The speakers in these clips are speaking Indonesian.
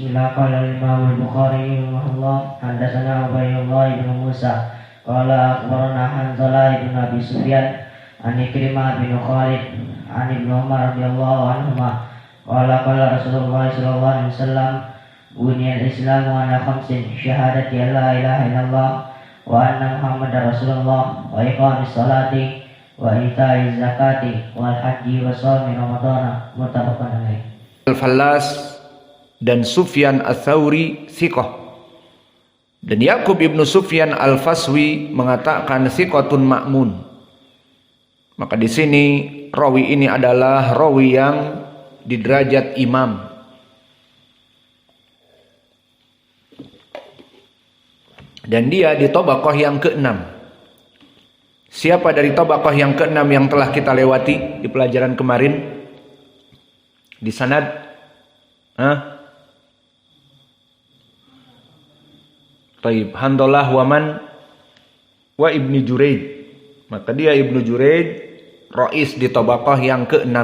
Bismillah. Qala al-Imam al-Bukhari rahimahullah, hadatsana Ubaydullah bin Musa qala akhbarana Hanzalah bin Abi Sufyan an Ikrimah bin Khalid an Ibnu Umar radhiyallahu anhuma qala Rasulullah sallallahu alaihi wasallam buniyal Islamu ala khamsin syahadati an la ilaha illallah wa anna Muhammadar Rasulullah wa iqamis salati wa ita'iz zakati wal haji wa shaumi ramadhana muttafaqun alaih. Al-Fallas dan Sufyan Ats-Tsauri thiqah, dan Yakub ibnu Sufyan Al-Faswi mengatakan thiqatun ma'mun. Maka di sini rawi ini adalah rawi yang di derajat imam. Dan dia di tabaqah yang ke-6. Siapa dari tabaqah yang ke-6 yang telah kita lewati di pelajaran kemarin? Di sanad Taib Handalah waman wa Ibnu Juraid. Maka dia Ibnu Juraid rais di tabaqah yang ke-6.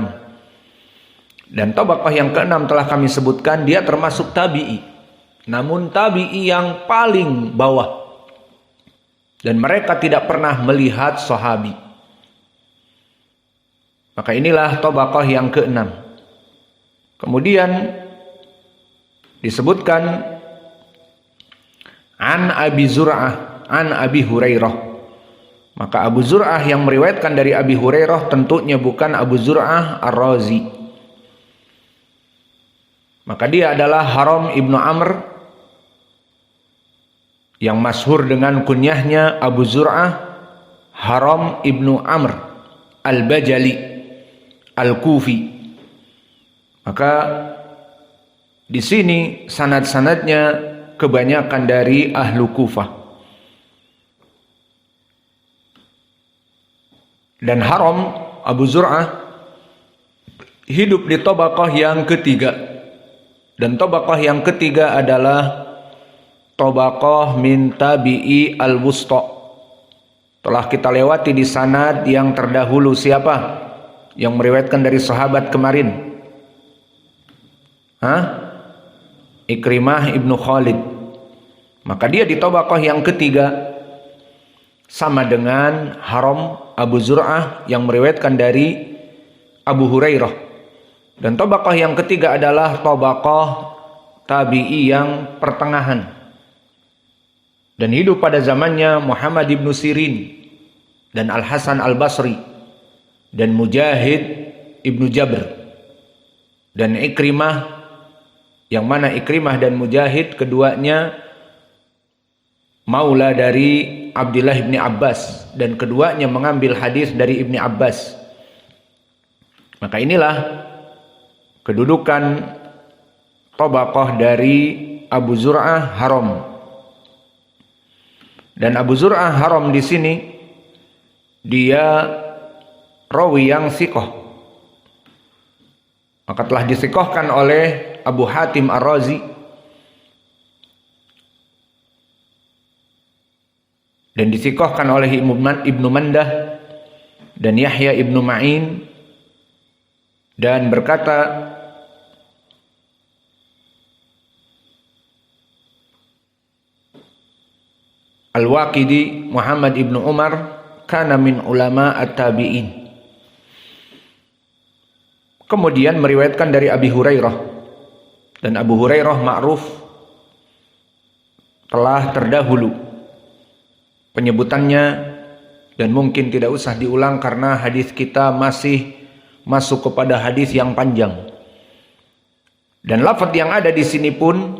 Dan tabaqah yang ke-6 telah kami sebutkan dia termasuk tabi'i. Namun tabi'i yang paling bawah. Dan mereka tidak pernah melihat sahabi. Maka inilah tabaqah yang ke-6. Kemudian disebutkan an Abi Zur'ah an Abi Hurairah. Maka Abu Zur'ah yang meriwayatkan dari Abi Hurairah tentunya bukan Abu Zur'ah Ar-Razi. Maka dia adalah Haram ibnu Amr yang masyhur dengan kunyahnya Abu Zur'ah Haram ibnu Amr Al-Bajali Al-Kufi. Maka di sini sanad-sanadnya kebanyakan dari ahlu Kufah. Dan Haram Abu Zur'ah hidup di tabaqah yang ketiga. Dan tabaqah yang ketiga adalah tabaqah min tabi'i al-wusta. Telah kita lewati di sanad yang terdahulu siapa yang meriwayatkan dari sahabat kemarin? Ikrimah ibnu Khalid. Maka dia di tabaqah yang ketiga sama dengan Haram Abu Zur'ah yang meriwayatkan dari Abu Hurairah. Dan tabaqah yang ketiga adalah tabaqah tabi'i yang pertengahan. Dan hidup pada zamannya Muhammad ibnu Sirin dan Al-Hasan Al-Basri dan Mujahid ibnu Jabr dan Ikrimah, yang mana Ikrimah dan Mujahid keduanya maula dari Abdullah bin Abbas dan keduanya mengambil hadis dari Ibni Abbas. Maka inilah kedudukan tabaqah dari Abu Zur'ah Haram. Dan Abu Zur'ah Haram di sini dia rawi yang thiqah. Maka telah dithiqahkan oleh Abu Hatim Ar-Razi dan dithiqahkan oleh Ibnu Mandah dan Yahya ibnu Ma'in, dan berkata Al-Waqidi Muhammad ibnu Umar kana min ulama at-tabi'in. Kemudian meriwayatkan dari Abi Hurairah, dan Abu Hurairah ma'ruf telah terdahulu penyebutannya dan mungkin tidak usah diulang karena hadis kita masih masuk kepada hadis yang panjang. Dan lafaz yang ada di sini pun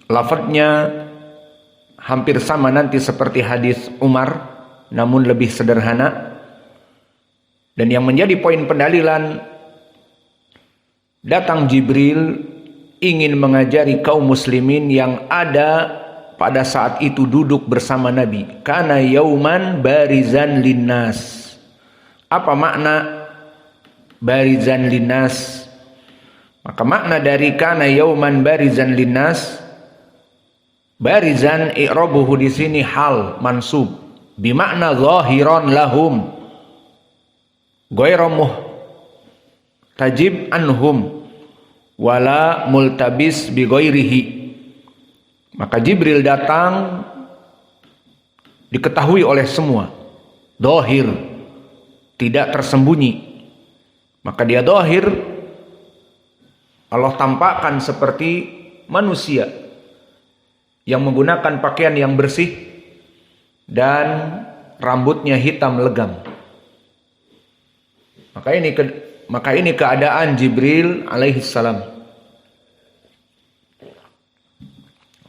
lafaznya hampir sama nanti seperti hadis Umar, namun lebih sederhana. Dan yang menjadi poin pendalilan, datang Jibril ingin mengajari kaum muslimin yang ada pada saat itu duduk bersama Nabi. Kana yauman barizan linnas. Apa makna barizan linnas? Maka makna dari kana yauman barizan linnas, barizan i'rabuhu di sini hal mansub bimakna zahiran lahum ghairu tajib anhum wala multabis bi ghairihi. Maka Jibril datang diketahui oleh semua, dohir, tidak tersembunyi. Maka dia dohir, Allah tampakkan seperti manusia yang menggunakan pakaian yang bersih dan rambutnya hitam legam. Maka ini keadaan Jibril alaihi salam.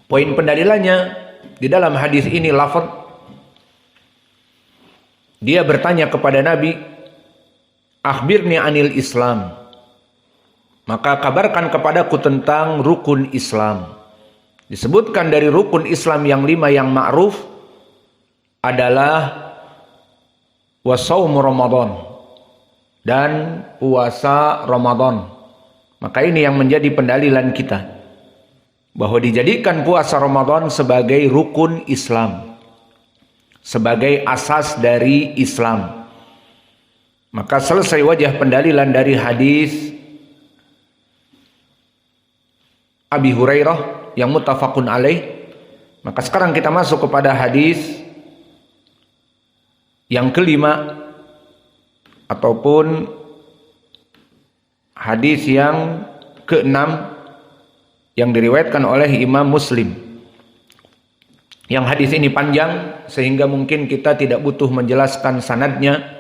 Poin pendalilannya di dalam hadis ini lafaz dia bertanya kepada Nabi, "Akhbirni anil Islam." Maka kabarkan kepadaku tentang rukun Islam. Disebutkan dari rukun Islam yang 5 yang ma'ruf adalah wasaumu Ramadan dan puasa Ramadan. Maka ini yang menjadi pendalilan kita bahwa dijadikan puasa Ramadan sebagai rukun Islam, sebagai asas dari Islam. Maka selesai wajah pendalilan dari hadis Abi Hurairah yang muttafaqun alaih. Maka sekarang kita masuk kepada hadis yang kelima ataupun hadis yang keenam yang diriwayatkan oleh Imam Muslim. Yang hadis ini panjang sehingga mungkin kita tidak butuh menjelaskan sanadnya.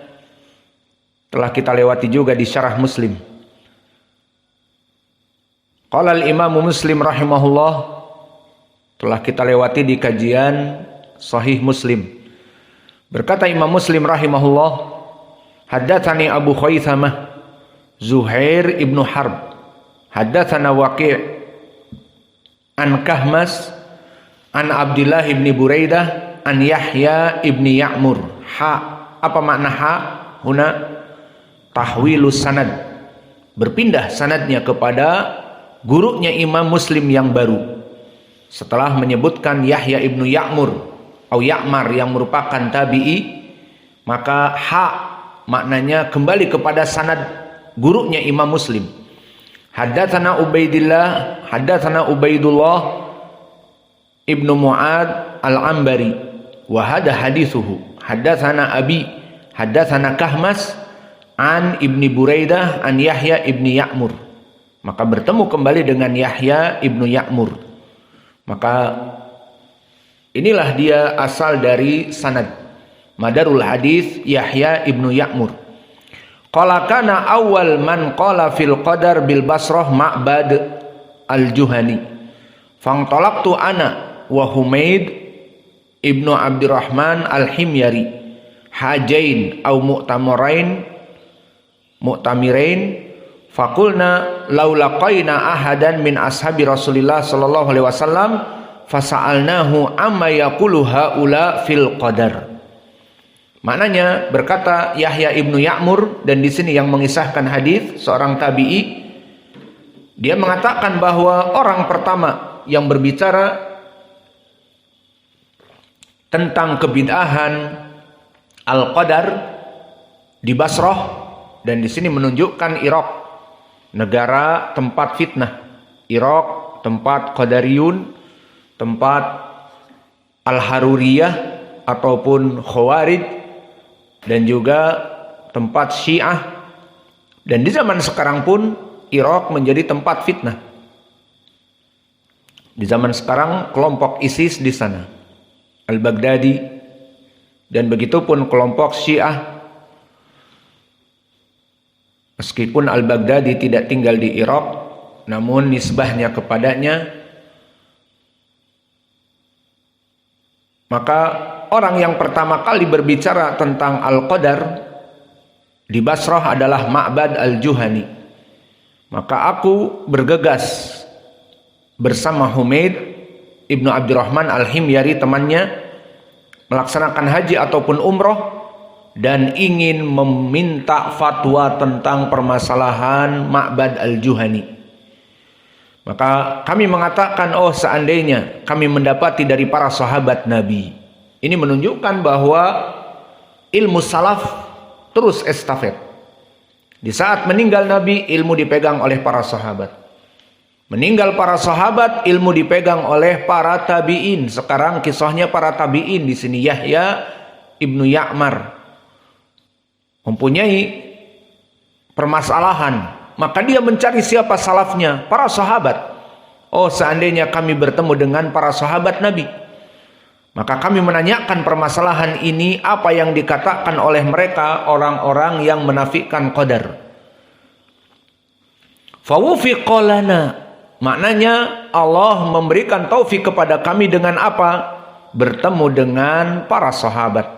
Telah kita lewati juga di syarah Muslim. Qala al-Imam Muslim rahimahullah, telah kita lewati di kajian Sahih Muslim. Berkata Imam Muslim rahimahullah, haddatsani Abu Khaythamah Zuhair ibnu Harb, haddatsana Waqi' an Kahmas an Abdullah ibni Buraidah an Yahya ibni Ya'mur. Apa makna ha? Huna tahwilus sanad, berpindah sanadnya kepada gurunya Imam Muslim yang baru. Setelah menyebutkan Yahya ibnu Ya'mur atau Ya'mar yang merupakan tabi'i, maka maknanya kembali kepada sanad gurunya Imam Muslim. Haddatsana Ubaidullah ibnu Mu'ad al-Ambari wa hada hadithuhu. Haddatsana Abi, haddatsana Kahmas an ibni Buraidah an Yahya ibni Ya'mur. Maka bertemu kembali dengan Yahya ibnu Ya'mur. Maka inilah dia asal dari sanad. Madarul hadis Yahya ibnu Ya'mur. Qala kana awal man qala fil qadar bil Basrah Ma'bad al-Juhani. Fangtalaqtu ana wa Humaid ibnu Abdurrahman al-Himyari hajain au mu'tamirain. Fakulna laulaqaina ahadan min ashabi Rasulillah sallallahu alaihi wasallam fasa'alnahu amma yaqulu haula fil qadar. Maknanya berkata Yahya ibnu Ya'mur, dan di sini yang mengisahkan hadis seorang tabi'i, dia mengatakan bahwa orang pertama yang berbicara tentang kebid'ahan al-qadar di Basrah, dan di sini menunjukkan Irak negara tempat fitnah. Irak tempat Qadariyun, tempat Al-Haruriyah ataupun Khawarij, dan juga tempat Syiah. Dan di zaman sekarang pun Irak menjadi tempat fitnah. Di zaman sekarang kelompok ISIS di sana, Al-Baghdadi, dan begitupun kelompok Syiah. Meskipun Al-Baghdadi tidak tinggal di Irak, namun nisbahnya kepadanya. Maka orang yang pertama kali berbicara tentang Al-Qadar di Basrah adalah Ma'bad al-Juhani. Maka aku bergegas bersama Humaid ibnu Abdurrahman al-Himyari, temannya, melaksanakan haji ataupun umroh, dan ingin meminta fatwa tentang permasalahan Ma'bad al-Juhani. Maka kami mengatakan, oh seandainya kami mendapati dari para sahabat Nabi. Ini menunjukkan bahwa ilmu salaf terus estafet. Di saat meninggal Nabi, ilmu dipegang oleh para sahabat. Meninggal para sahabat, ilmu dipegang oleh para tabi'in. Sekarang kisahnya para tabi'in di sini. Yahya ibnu Ya'mar mempunyai permasalahan, maka dia mencari siapa salafnya, para sahabat. Oh, seandainya kami bertemu dengan para sahabat Nabi, maka kami menanyakan permasalahan ini, apa yang dikatakan oleh mereka, orang-orang yang menafikan qadar. Fawufiqa lana, maknanya Allah memberikan taufik kepada kami dengan apa? Bertemu dengan para sahabat,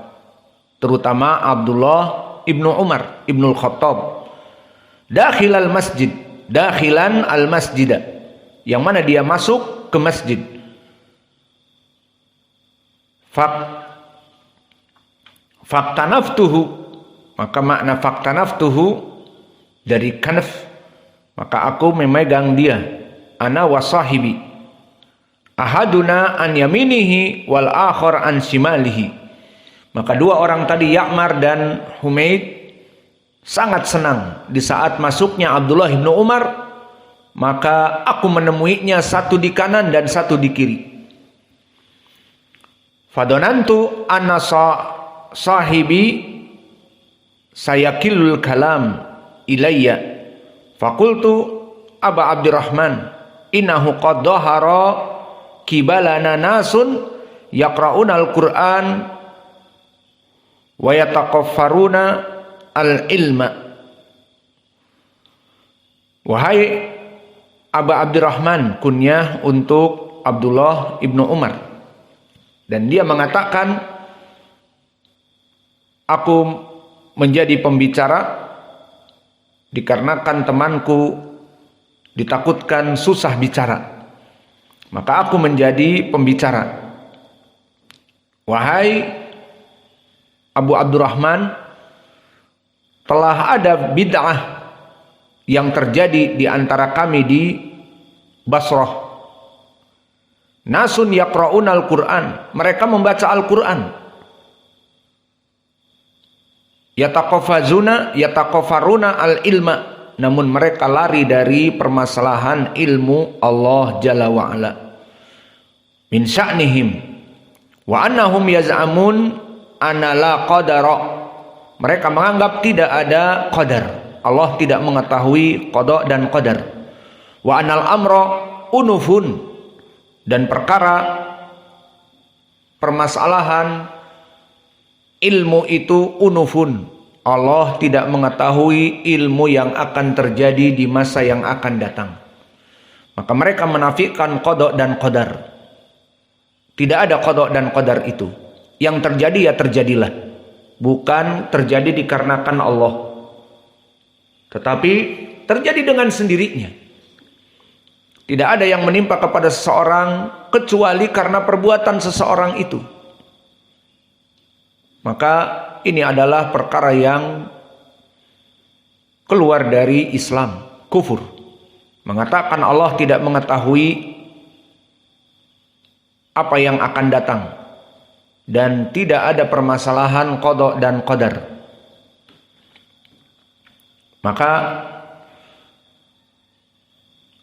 terutama Abdullah ibnu Umar ibnu Khattab. Dakhilan al-masjid, yang mana dia masuk ke masjid. Faktanaftuhu, maka makna faktanaftuhu dari kanaf, maka aku memegang dia. Ana wa sahibi, ahaduna an yaminihi wal akhar an shimalihi. Maka dua orang tadi, Ya'mar dan Humaid, sangat senang di saat masuknya Abdullah ibnu Umar, maka aku menemuinya satu di kanan dan satu di kiri. Fadonantu anna sahibi sayakilul kalam ilayya. Fakultu Aba Abdurrahman, innahu qad dhahara kibalana nasun yaqra'una al-Qur'an wa yataqaffaruna al-ilma. Wahai Aba Abdurrahman, kunyah untuk Abdullah ibnu Umar, dan dia mengatakan, aku menjadi pembicara dikarenakan temanku ditakutkan susah bicara, maka aku menjadi pembicara. Wahai Abu Abdurrahman, telah ada bid'ah yang terjadi di antara kami di Basrah. Nasun yaqra'una al-Qur'an, mereka membaca Al-Qur'an. Yataqaffaruna al-ilma, namun mereka lari dari permasalahan ilmu Allah Jalla wa'ala. Min sya'nihim wa annahum yaz'amun anna la qadara, mereka menganggap tidak ada qadar, Allah tidak mengetahui qada dan qadar. Wa anal amra unufun, dan perkara permasalahan ilmu itu unufun, Allah tidak mengetahui ilmu yang akan terjadi di masa yang akan datang. Maka mereka menafikan qada dan qadar. Tidak ada qada dan qadar itu. Yang terjadi ya terjadilah, bukan terjadi dikarenakan Allah, tetapi terjadi dengan sendirinya. Tidak ada yang menimpa kepada seseorang kecuali karena perbuatan seseorang itu. Maka ini adalah perkara yang keluar dari Islam, kufur. Mengatakan Allah tidak mengetahui apa yang akan datang, dan tidak ada permasalahan qada dan qadar. Maka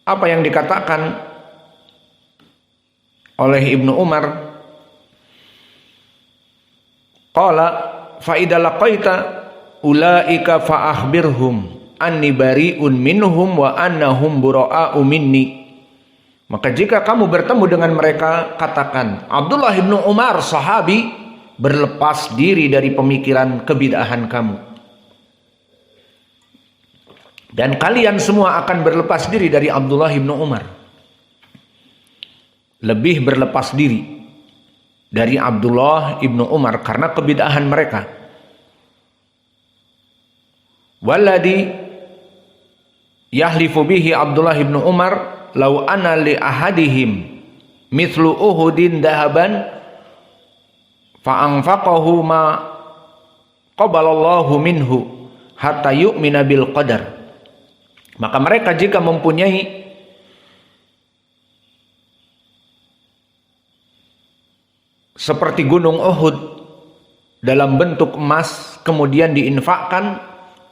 apa yang dikatakan oleh Ibnu Umar, qala fa idza laqaita ulaika fa akhbirhum anni bari'un minhum wa annahum bura'u minni. Maka jika kamu bertemu dengan mereka, katakan, Abdullah ibnu Umar sahabi berlepas diri dari pemikiran kebid'ahan kamu, dan kalian semua akan berlepas diri dari Abdullah ibnu Umar, lebih berlepas diri dari Abdullah ibnu Umar karena kebid'ahan mereka. Walladhi yahlifu bihi Abdullah ibnu Umar lau ana li ahadihim mithlu uhudin dahaban fa anfaqahu ma qabalallahu minhu hatta yu'mina bil qadar. Maka mereka jika mempunyai seperti gunung Uhud dalam bentuk emas kemudian diinfakkan,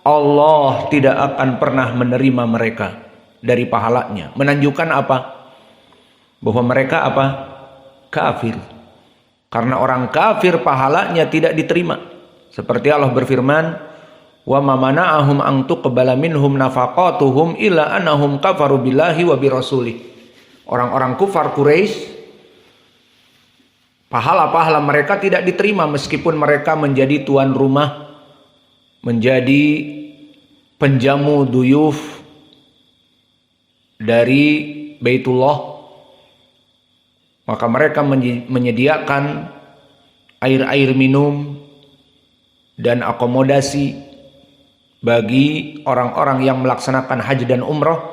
Allah tidak akan pernah menerima mereka dari pahalanya. Menunjukkan apa? Bahwa mereka apa? Kafir. Karena orang kafir pahalanya tidak diterima. Seperti Allah berfirman, wa ma mana'ahum an tuqbala minhum nafaqatuhum illa annahum kafaru billahi wa birasulih. Orang-orang kufar Quraisy, pahala-pahala mereka tidak diterima meskipun mereka menjadi tuan rumah, menjadi penjamu duyuf dari Baitullah. Maka mereka menyediakan air-air minum dan akomodasi bagi orang-orang yang melaksanakan haji dan umrah.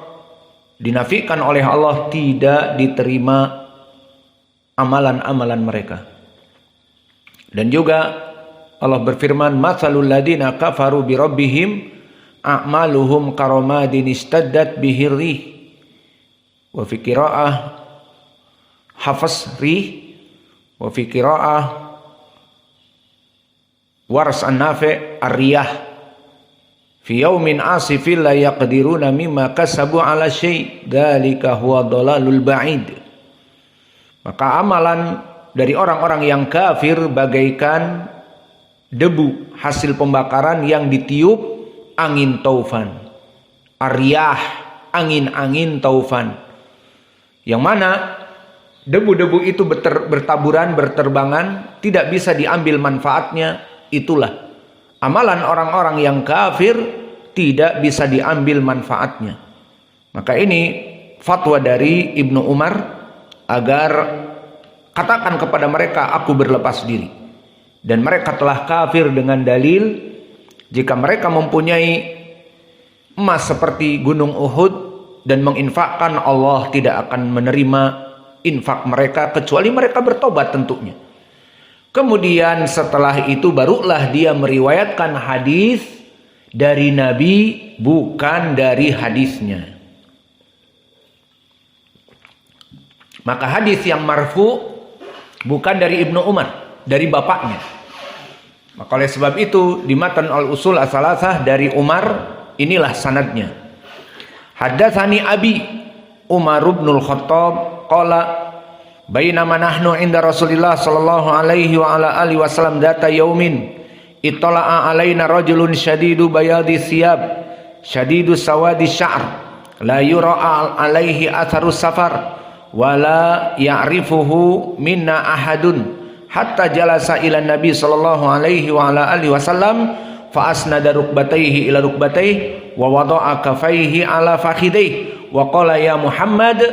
Dinafikan oleh Allah, tidak diterima amalan-amalan mereka. Dan juga Allah berfirman, matsalul ladina kafaru bi rabbihim a'maluhum karamadin istaddat bihir rih. Wa fi qiraa'ah hafaz rih, wa fi qiraa'ah wars an-nafi' ar-riyah. Fi yaumin asifin la yaqdiruna mimma kasabu ala syai' dzalika huwa dhalalul ba'id. Maka amalan dari orang-orang yang kafir bagaikan debu hasil pembakaran yang ditiup angin taufan. Ar-riyah, angin-angin taufan. Yang mana debu-debu itu bertaburan, berterbangan, tidak bisa diambil manfaatnya. Itulah amalan orang-orang yang kafir, tidak bisa diambil manfaatnya. Maka ini fatwa dari Ibnu Umar agar katakan kepada mereka, aku berlepas diri. Dan mereka telah kafir dengan dalil, jika mereka mempunyai emas seperti gunung Uhud dan menginfakkan, Allah tidak akan menerima infak mereka kecuali mereka bertobat tentunya. Kemudian setelah itu barulah dia meriwayatkan hadis dari Nabi, bukan dari hadisnya. Maka hadis yang marfu bukan dari Ibnu Umar, dari bapaknya. Maka oleh sebab itu di matan al-usul as-salasah dari Umar, inilah sanadnya. Haddatsani Abi Umar bin Al-Khattab qala bainama nahnu inda Rasulillah sallallahu alaihi wa ala alihi wasallam data yaumin ittala'a alaina rajulun syadidu bayadi thiyab syadidu sawadi sya'r la yura alaihi atharu safar wa la ya'rifuhu minna ahadun hatta jalasa ila nabi sallallahu alaihi wa ala alihi wasallam fa asnada rukbatayhi ila rukbatayhi wa wada'a kafayhi ala fakhidayhi wa qala ya Muhammad